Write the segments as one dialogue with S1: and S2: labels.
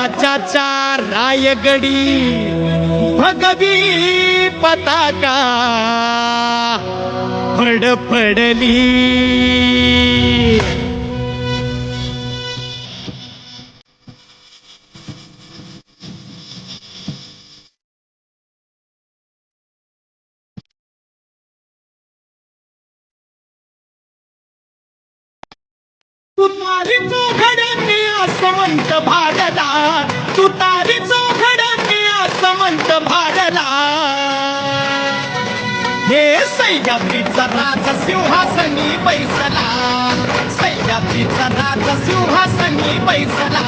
S1: राजाचा रायगडी भगवी पताका फडफडली. तुतारी चौघड्यांनी आसमंत भारला, तुतारी चौघड्यांनी आसमंत भारला. हे सह्याद्रीचा राजा सिंहासनी बैसला, सह्याद्रीचा राजा सिंहासनी बैसला.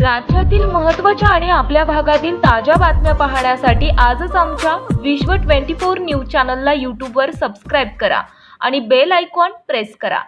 S2: राज्यातील महत्त्वाच्या आणि आपल्या भागातील ताज्या बातम्या पाहण्यासाठी आजच आमच्या विश्व 24 न्यूज चॅनलला यूट्यूबवर सबस्क्राईब करा आणि बेल आयकॉन प्रेस करा.